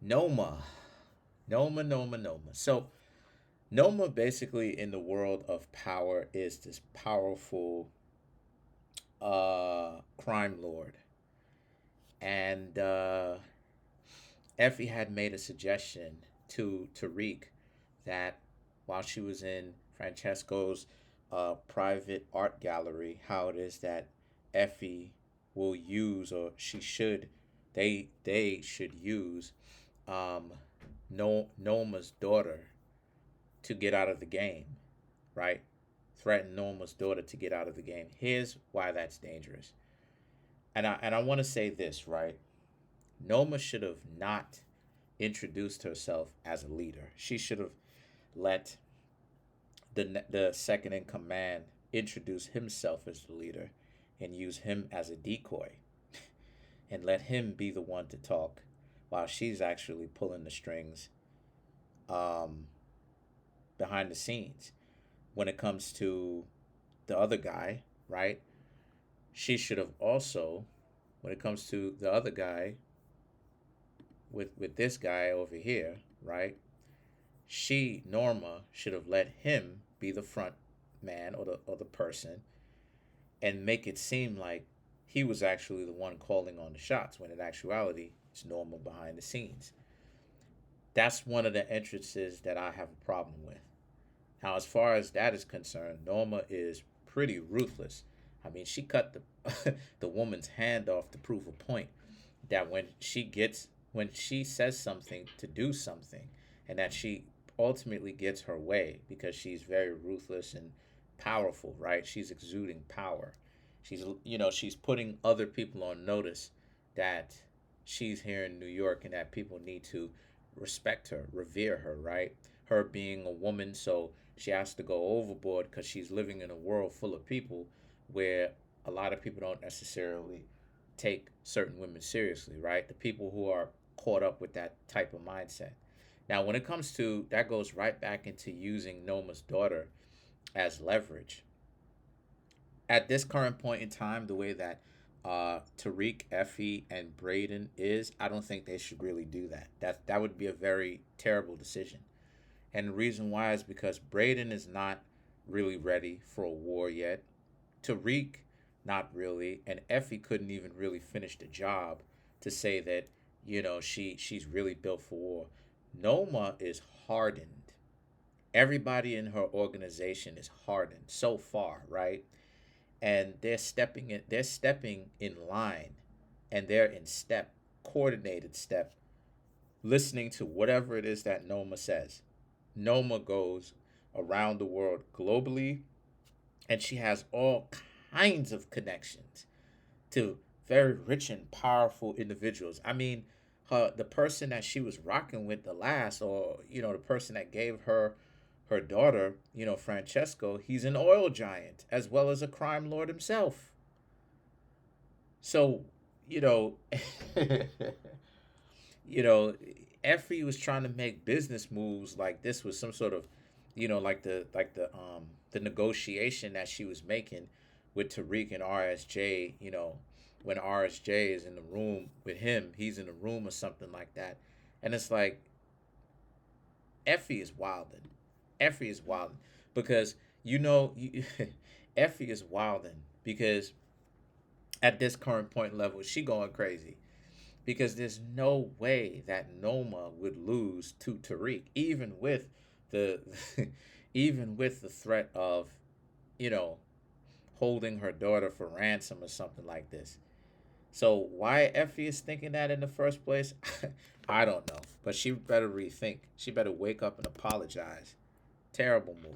Noma. Noma. So Noma basically in the world of power is this powerful crime lord. And Effie had made a suggestion to Tariq that while she was in Francesco's private art gallery, how it is that Effie will use, or she should, they should use um, Noma's daughter to get out of the game, right? Threaten Noma's daughter to get out of the game. Here's why that's dangerous. And I want to say this, right? Noma should have not introduced herself as a leader. She should have let the second in command introduce himself as the leader and use him as a decoy and let him be the one to talk while she's actually pulling the strings um, behind the scenes. When it comes to the other guy, right? She should have also, when it comes to the other guy, with this guy over here, right? She Norma should have let him be the front man or the person and make it seem like he was actually the one calling on the shots when in actuality it's Norma behind the scenes. That's one of the entrances that I have a problem with. Now, as far as that is concerned, Norma is pretty ruthless. I mean, she cut the the woman's hand off to prove a point that when she says something to do something, and that she ultimately gets her way because she's very ruthless and powerful, right? She's exuding power. She's putting other people on notice that she's here in New York and that people need to respect her, revere her, right? Her being a woman, so she has to go overboard because she's living in a world full of people where a lot of people don't necessarily take certain women seriously, right? The people who are caught up with that type of mindset. Now, when it comes to that, goes right back into using Noma's daughter as leverage. At this current point in time, the way that Tariq, Effie, and Braden is, I don't think they should really do that. That would be a very terrible decision. And the reason why is because Braden is not really ready for a war yet. Tariq, not really, and Effie couldn't even really finish the job to say that she's really built for war. Noma is hardened. Everybody in her organization is hardened so far, right? And they're stepping in line, and they're in step, coordinated step, listening to whatever it is that Noma says. Noma goes around the world globally, and she has all kinds of connections to very rich and powerful individuals. I mean, the person that she was rocking with the last, or the person that gave her daughter, Francesco, he's an oil giant as well as a crime lord himself. So, you know, you know, Effie was trying to make business moves like this was some sort of, like the negotiation that she was making with Tariq and RSJ. When RSJ is in the room with him, he's in the room or something like that, and it's like Effie is wilding. Effie is wilding because Effie is wilding because at this current point level, she going crazy because there's no way that Noma would lose to Tariq, even with the even with the threat of, you know, holding her daughter for ransom or something like this. So why Effie is thinking that in the first place, I don't know. But she better rethink. She better wake up and apologize. Terrible move.